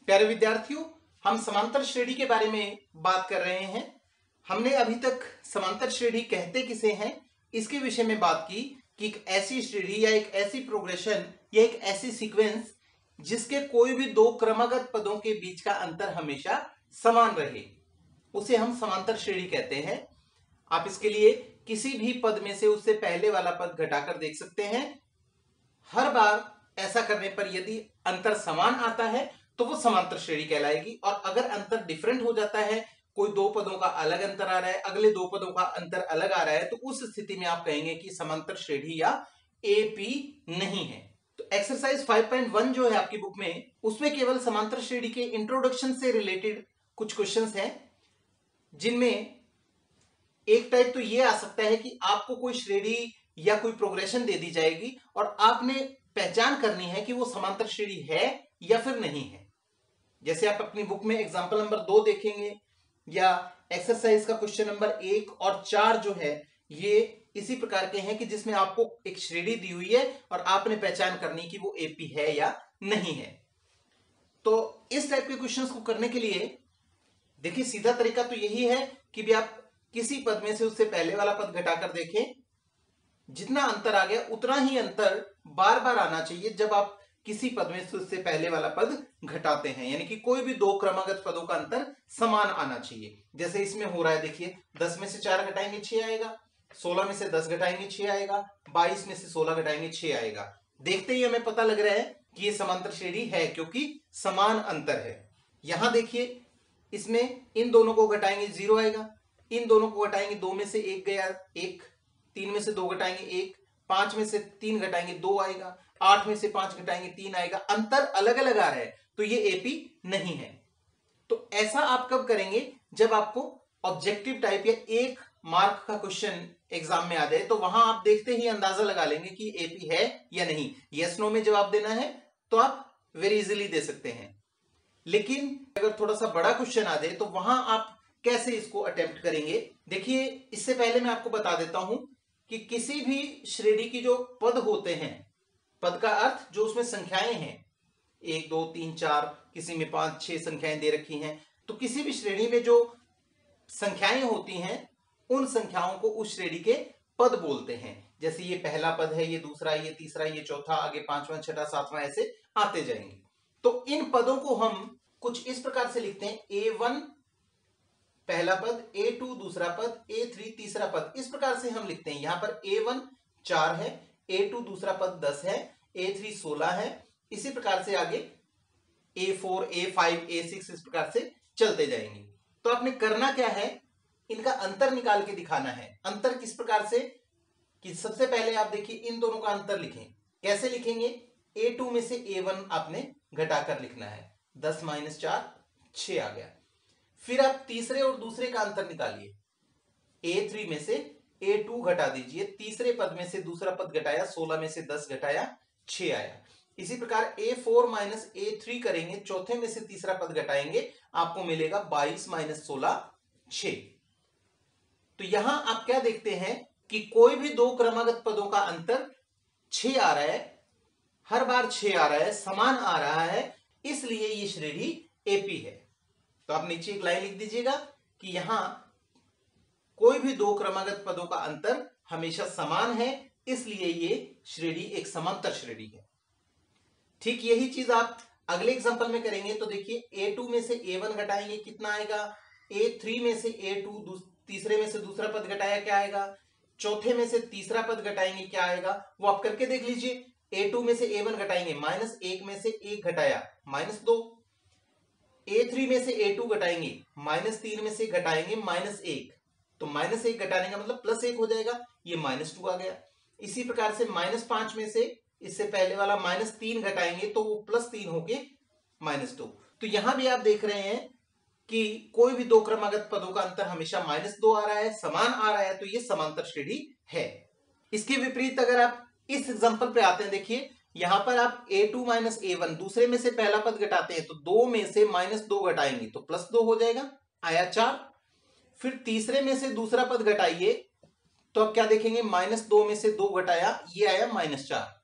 प्यारे विद्यार्थियों, हम समांतर श्रेणी के बारे में बात कर रहे हैं। हमने अभी तक समांतर श्रेणी कहते किसे हैं इसके विषय में बात की कि एक ऐसी श्रेणी या एक ऐसी प्रोग्रेशन या एक ऐसी सीक्वेंस जिसके कोई भी दो क्रमागत पदों के बीच का अंतर हमेशा समान रहे, उसे हम समांतर श्रेणी कहते हैं। आप इसके लिए किसी भी पद में से उससे पहले वाला पद घटाकर देख सकते हैं। हर बार ऐसा करने पर यदि अंतर समान आता है तो वो समांतर श्रेणी कहलाएगी, और अगर अंतर डिफरेंट हो जाता है, कोई दो पदों का अलग अंतर आ रहा है, अगले दो पदों का अंतर अलग आ रहा है, तो उस स्थिति में आप कहेंगे कि समांतर श्रेणी या एपी नहीं है। तो एक्सरसाइज 5.1 जो है आपकी बुक में, उसमें केवल समांतर श्रेणी के इंट्रोडक्शन से रिलेटेड कुछ क्वेश्चंस हैं, जिनमें एक टाइप तो ये आ सकता है कि आपको कोई श्रेणी या कोई प्रोग्रेशन दे दी जाएगी और आपने पहचान करनी है कि वो समांतर श्रेणी है या फिर नहीं है। जैसे आप अपनी बुक में एग्जांपल नंबर 2 देखेंगे, या एक्सरसाइज का क्वेश्चन नंबर 1 और 4 जो है ये इसी प्रकार के हैं कि जिसमें आपको एक श्रेणी दी हुई है और आपने पहचान करनी कि वो एपी है या नहीं है। तो इस टाइप के क्वेश्चंस को करने के लिए देखिए, सीधा तरीका तो यही है कि भी आप किसी पद में से उससे पहले वाला पद घटाकर देखें। जितना अंतर आ गया उतना ही अंतर बार बार आना चाहिए जब आप किसी पद में से उससे पहले वाला पद घटाते हैं, यानी कि कोई भी दो क्रमागत पदों का अंतर समान आना चाहिए। जैसे इसमें हो रहा है, देखिए 10 में से 4 घटाएंगे 6 आएगा, 16 में से 10 घटाएंगे 6 आएगा, 22 में से 16 घटाएंगे 6 आएगा। देखते ही हमें पता लग रहा है कि ये समांतर श्रेणी है क्योंकि समान अंतर है। यहां देखिए, इसमें इन दोनों को घटाएंगे 0 आएगा, इन दोनों को घटाएंगे 2 में से 1 गया 1, 3 में से 2 घटाएंगे 1, 5 में से 3 घटाएंगे 2 आएगा, 8 में से 5 घटाएंगे 3 आएगा। अंतर अलग अलग आ रहा है तो ये एपी नहीं है। तो ऐसा आप कब करेंगे? जब आपको ऑब्जेक्टिव टाइप या 1 मार्क का क्वेश्चन एग्जाम में आ जाए, तो वहां आप देखते ही अंदाजा लगा लेंगे कि एपी है या नहीं। यस नो में जवाब देना है तो आप वेरी इजीली दे सकते हैं, लेकिन अगर थोड़ा सा बड़ा क्वेश्चन आ जाए तो वहां आप कैसे इसको अटेम्प्ट करेंगे? देखिए, इससे पहले मैं आपको बता देता हूं कि किसी भी श्रेणी की जो पद होते हैं, पद का अर्थ जो उसमें संख्याएं हैं, 1 2 3 4, किसी में 5 6 संख्याएं दे रखी हैं, तो किसी भी श्रेणी में जो संख्याएं होती हैं उन संख्याओं को उस श्रेणी के पद बोलते हैं। जैसे ये पहला पद है, ये दूसरा, ये तीसरा, ये चौथा, आगे 5वां 6वां 7वां ऐसे आते जाएंगे। तो इन पदों को हम कुछ इस प्रकार से लिखते हैं, A1 पहला पद, A2 दूसरा पद, A3 तीसरा पद। इस प्रकार से हम लिखते हैं। यहां पर A1 4 है, A2 दूसरा पद 10 है, A3 16 है, इसी प्रकार से आगे A4 A5 A6 इस प्रकार से चलते जाएंगे। तो आपने करना क्या है, इनका अंतर निकाल के दिखाना है। अंतर किस प्रकार से कि सबसे पहले आप देखिए इन दोनों का अंतर लिखें। कैसे लिखेंगे? A2 में से A1 आपने घटाकर लिखना है, 10 - 4 6 आ गया। फिर आप तीसरे और दूसरे का अंतर निकालिए, A3 में से A2 घटा दीजिए, तीसरे पद में से दूसरा पद घटाया, 16 में से 10 घटाया 6 आया। इसी प्रकार A4 - A3 करेंगे, चौथे में से तीसरा पद घटाएंगे, आपको मिलेगा 22 - 16 6। तो यहां आप क्या देखते हैं कि कोई भी दो क्रमागत पदों का अंतर 6 आ रहा है, हर बार 6 आ रहा है, समान आ रहा है, इसलिए ये श्रेणी एपी है। तो आप नीचे एक लाइन लिख दीजिएगा कि यहां कोई भी दो क्रमागत पदों का अंतर हमेशा समान है, इसलिए ये श्रेणी एक समांतर श्रेणी है। ठीक यही चीज आप अगले एग्जांपल में करेंगे। तो देखिए, A2 में से A1 घटाएंगे, कितना आएगा? A3 में से A2 तीसरे में से दूसरा पद घटाया, क्या आएगा? चौथे में से तीसरा पद घटाएंगे, क्या आएगा? वो आप करके देख लीजिए। A2 में से A1 घटाएंगे, -1 में से 1 घटाया -2, A3 में से A2 घटाएंगे, -3 में से घटाएंगे -1, तो -1 घटाने का मतलब +1 हो जाएगा, ये -2 आ गया। इसी प्रकार से -5 में से इससे पहले वाला -3 घटाएंगे तो वो +3 होके -2। तो यहां भी आप देख रहे हैं कि कोई भी दो क्रमागत पदों का अंतर हमेशा -2 आ रहा है, समान आ रहा है, तो ये समांतर श्रेणी है। इसके विपरीत अगर आप इस एग्जांपल पे आते हैं, देखिए यहां पर आप A2 - A1 दूसरे में से पहला पद घटाते हैं, तो 2 में से -2 घटाएंगे तो +2 हो जाएगा, आया 4। फिर तीसरे में से दूसरा पद घटाइए तो अब क्या देखेंगे, -2 में से 2 घटाया, ये आया -4।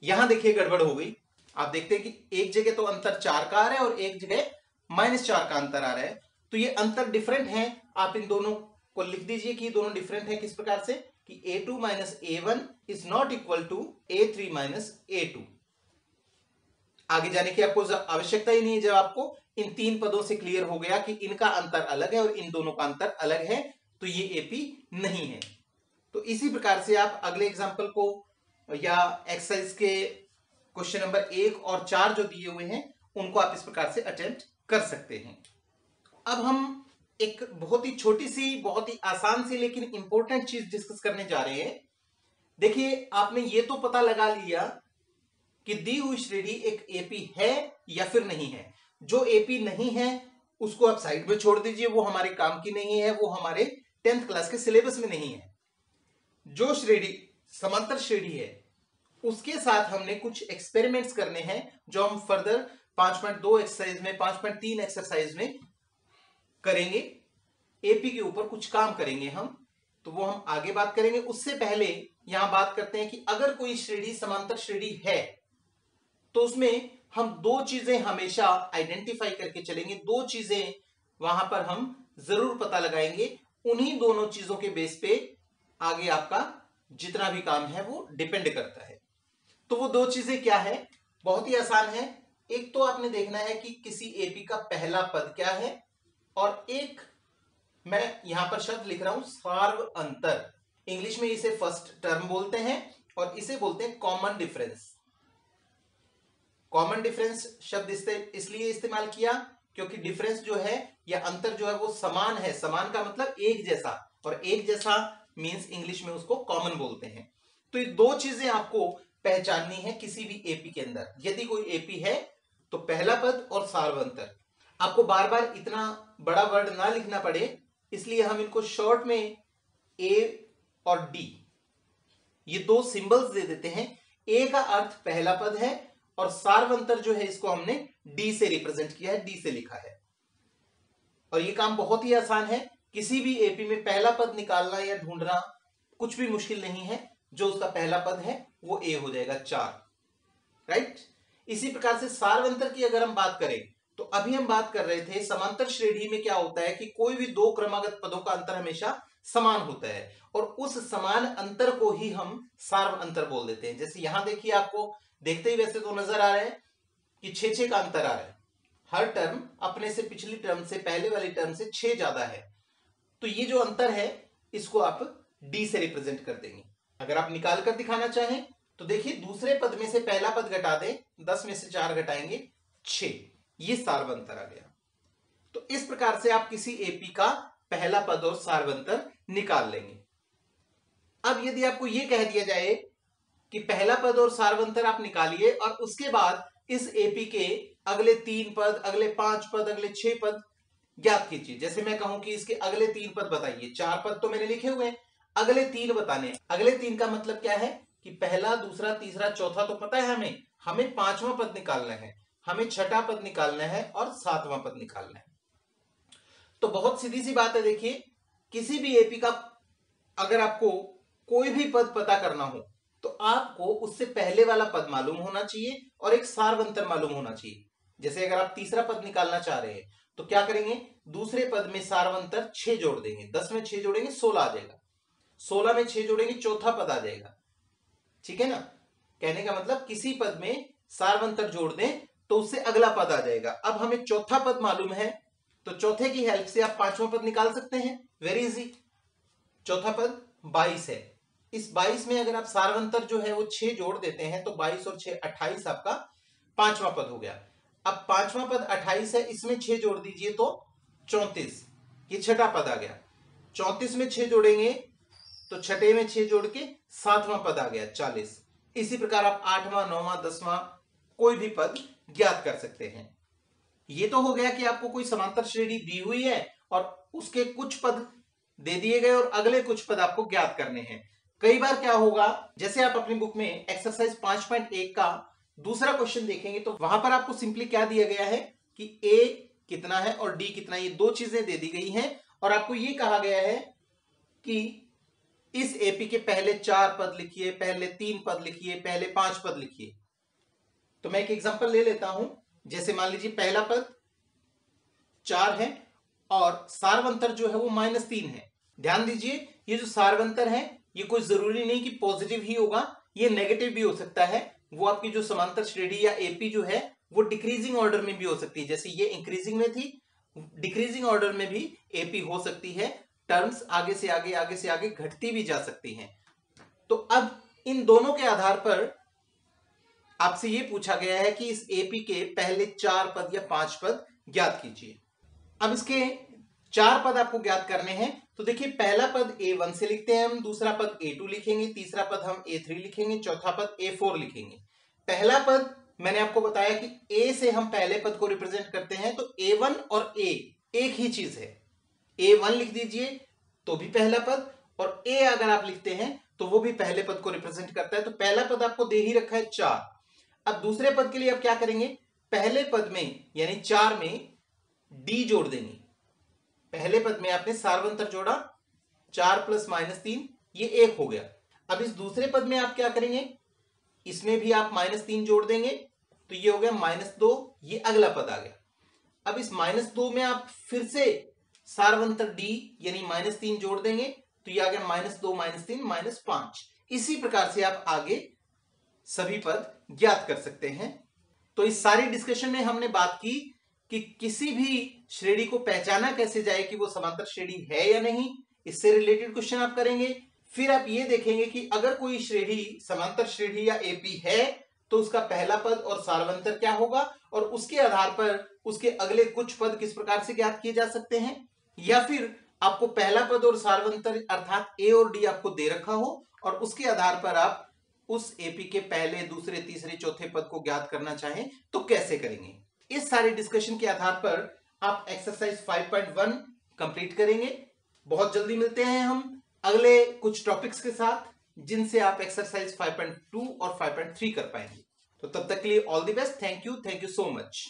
यहां देखिए गड़बड़ हो गई। आप देखते हैं कि एक जगह तो अंतर 4 का आ रहा है और एक जगह -4 का अंतर आ रहा है, तो ये अंतर डिफरेंट है। आप इन दोनों को लिख दीजिए कि दोनों डिफरेंट है। किस प्रकार से कि a2 minus a1 is not equal to a3 minus a2। आगे जाने की आपको आवश्यकता ही नहीं है। जब आपको इन तीन पदों से क्लियर हो गया कि इनका अंतर अलग है और इन दोनों का अंतर अलग है, तो ये एपी नहीं है। तो इसी प्रकार से आप अगले एग्जाम्पल को या एक्सरसाइज के क्वेश्चन नंबर 1 और 4 जो दिए हुए हैं उनको आप इस प्रकार से अटेम्प्ट कर सकते हैं। अब हम एक बहुत ही छोटी सी, बहुत ही आसान सी लेकिन इंपॉर्टेंट चीज डिस्कस करने जा रहे हैं। देखिए, आपने ये तो पता लगा लिया कि दी हुई श्रेणी एक एपी है या फिर नहीं है। जो एपी नहीं है उसको आप साइड में छोड़ दीजिए, वो हमारे काम की नहीं है, वो हमारे 10th क्लास के सिलेबस में नहीं है। जो श्रेणी समांतर श्रेणी है उसके साथ हमने कुछ एक्सपेरिमेंट्स करने हैं, जो हम फर्दर 5.2 एक्सरसाइज में, 5.3 एक्सरसाइज में करेंगे। एपी के ऊपर कुछ काम करेंगे हम, तो वो हम आगे बात करेंगे। उससे पहले यहां बात करते हैं कि अगर कोई श्रेणी समांतर श्रेणी है तो उसमें हम दो चीजें हमेशा आइडेंटिफाई करके चलेंगे, दो चीजें वहां पर हम जरूर पता लगाएंगे। उन्हीं दोनों चीजों के बेस पे आगे आपका जितना भी काम है वो डिपेंड करता है। तो वो दो चीजें क्या है? बहुत ही आसान है। एक तो आपने देखना है कि किसी एपी का पहला पद क्या है, और एक मैं यहां पर शब्द लिख रहा हूं सार्व अंतर। इंग्लिश में इसे फर्स्ट टर्म बोलते हैं और इसे बोलते हैं कॉमन डिफरेंस। कॉमन डिफरेंस शब्द इसलिए इस्तेमाल किया क्योंकि डिफरेंस जो है या अंतर जो है वो समान है। समान का मतलब एक जैसा, और एक जैसा मींस इंग्लिश में उसको कॉमन बोलते हैं। तो ये दो चीजें आपको पहचाननी है किसी भी एपी के अंदर। यदि कोई एपी है तो पहला पद और सार्वंतर। आपको बार बार इतना बड़ा वर्ड ना लिखना पड़े, इसलिए हम इनको शॉर्ट में ए और डी ये दो सिंबल्स दे देते हैं। ए का अर्थ पहला पद है और सार्वंतर जो है इसको हमने डी से रिप्रेजेंट किया है, डी से लिखा है। और ये काम बहुत ही आसान है। किसी भी एपी में पहला पद निकालना या ढूंढना कुछ भी मुश्किल नहीं है। जो उसका पहला पद है वो ए हो जाएगा 4, राइट। इसी प्रकार से सार्वंतर की अगर हम बात करें तो अभी हम बात कर रहे थे समांतर श्रेणी में क्या होता है कि कोई भी दो क्रमागत पदों का अंतर हमेशा समान होता है, और उस समान अंतर को ही हम सार्व अंतर बोल देते हैं। जैसे यहां देखिए, आपको देखते ही वैसे तो नजर आ रहा है कि 6 का अंतर आ रहा है। हर टर्म अपने से पिछली टर्म से, पहले वाली टर्म से 6 ज्यादा है। तो ये जो अंतर है इसको आप डी से रिप्रेजेंट कर देंगे। अगर आप निकाल कर दिखाना चाहें तो देखिए, दूसरे पद में से पहला पद घटा दें, 10 में से 4 घटाएंगे 6, ये सार्वंतर आ गया। तो इस प्रकार से आप किसी एपी का पहला पद और सार्वंतर निकाल लेंगे। अब यदि आपको यह कह दिया जाए कि पहला पद और सार्वंतर आप निकालिए और उसके बाद इस एपी के अगले 3 पद, अगले 5 पद, अगले 6 पद ज्ञात कीजिए। जैसे मैं कहूं कि इसके अगले 3 पद बताइए। 4 पद तो मैंने लिखे हुए हैं, अगले 3 बताने। अगले 3 का मतलब क्या है कि पहला, दूसरा, तीसरा, चौथा तो पता है हमें 5वां पद निकालना है, हमें 6ठा पद निकालना है और 7वां पद निकालना है। तो बहुत सीधी सी बात है। देखिए, किसी भी एपी का अगर आपको कोई भी पद पता करना हो तो आपको उससे पहले वाला पद मालूम होना चाहिए और एक सार्वंतर मालूम होना चाहिए। जैसे अगर आप तीसरा पद निकालना चाह रहे हैं तो क्या करेंगे, दूसरे पद में सार्वंतर 6 जोड़ देंगे। 10 में 6 जोड़ेंगे 16 आ जाएगा, 16 में 6 जोड़ेंगे चौथा पद आ जाएगा। ठीक है ना। कहने का मतलब किसी पद में सार्वंतर जोड़ दें तो उससे अगला पद आ जाएगा। अब हमें चौथा पद मालूम है तो चौथे की हेल्प से आप 5वां पद निकाल सकते हैं। Very easy. चौथा पद 22 है। इस 22 में अगर आप सार्वंतर जो है वो 6 जोड़ देते हैं तो 22 और 6 28 आपका 5वां पद हो गया। अब 5वां पद 28 है, इसमें 6 जोड़ दीजिए तो 34, ये 6ठा पद आ गया। 34 में 6 जोड़ेंगे तो 6ठे में 6 जोड़ के 7वां पद आ गया 40। इसी प्रकार आप 8वां, 9वां, 10वां कोई भी पद ज्ञात कर सकते हैं। ये तो हो गया कि आपको कोई समांतर श्रेणी दी हुई है और उसके कुछ पद दे दिए गए और अगले कुछ पद आपको ज्ञात करने हैं। कई बार क्या होगा, जैसे आप अपनी बुक में एक्सरसाइज 5.1 का दूसरा क्वेश्चन देखेंगे तो वहां पर आपको सिंपली क्या दिया गया है कि ए कितना है और डी कितना, ये दो चीजें दे दी गई हैं और आपको ये कहा गया है कि इस एपी के पहले 4 पद लिखिए, पहले 3 पद लिखिए, पहले 5 पद लिखिए। तो मैं एक एग्जांपल ले लेता हूं। जैसे मान लीजिए पहला पद 4 है और सार्वंतर जो है वो -3 है। ध्यान दीजिए ये जो सार्वंतर है ये कोई जरूरी नहीं कि पॉजिटिव ही होगा, ये नेगेटिव भी हो सकता है। वो आपकी जो समांतर श्रेणी या एपी जो है वो डिक्रीजिंग ऑर्डर में भी हो सकती है। जैसे ये इंक्रीजिंग में थी, डिक्रीजिंग ऑर्डर में भी एपी हो सकती है। टर्म्स आगे से आगे घटती भी जा सकती हैं। तो अब इन दोनों के आधार पर आपसे ये पूछा गया है कि इस एपी के पहले 4 पद या 5 पद ज्ञात कीजिए। अब इसके 4 पद आपको ज्ञात करने हैं। तो देखिए पहला पद A1 से लिखते हैं हम, दूसरा पद A2 लिखेंगे, तीसरा पद हम A3 लिखेंगे, चौथा पद A4 लिखेंगे। पहला पद मैंने आपको बताया कि A से हम पहले पद को रिप्रेजेंट करते हैं, तो A1 और A एक ही चीज है। A1 लिख दीजिए तो भी पहला पद, और A अगर आप लिखते हैं तो वो भी पहले पद को रिप्रेजेंट करता है। तो पहला पद आपको दे ही रखा है 4। अब दूसरे पद के लिए आप क्या करेंगे, पहले पद में यानी 4 में D जोड़ देंगे। पहले पद में आपने सार्वंतर जोड़ा, 4 + -3 ये 1 हो गया। अब इस दूसरे पद में आप क्या करेंगे, इसमें भी आप -3 जोड़ देंगे तो ये हो गया -2, ये अगला पद आ गया। अब इस -2 में आप फिर से सार्वंतर D यानी -3 जोड़ देंगे तो ये आ गया -2 -3 -5। इसी प्रकार से आप आगे सभी पद ज्ञात कर सकते हैं। तो इस सारी डिस्कशन में हमने बात की कि किसी भी श्रेणी को पहचाना कैसे जाए कि वो समांतर श्रेणी है या नहीं। इससे रिलेटेड क्वेश्चन आप करेंगे। फिर आप ये देखेंगे कि अगर कोई श्रेणी समांतर श्रेणी या एपी है तो उसका पहला पद और सार्वंतर क्या होगा, और उसके आधार पर उसके अगले कुछ पद किस प्रकार से ज्ञात किए जा सकते हैं। या फिर आपको पहला पद और सार्वंतर अर्थात ए और डी आपको दे रखा हो और उसके आधार पर आप उस एपी के पहले, दूसरे, तीसरे, चौथे पद को ज्ञात करना चाहें तो कैसे करेंगे। इस सारे डिस्कशन के आधार पर आप एक्सरसाइज 5.1 कंप्लीट करेंगे। बहुत जल्दी मिलते हैं हम अगले कुछ टॉपिक्स के साथ जिनसे आप एक्सरसाइज 5.2 और 5.3 कर पाएंगे। तो तब तक के लिए all the best. Thank you so much.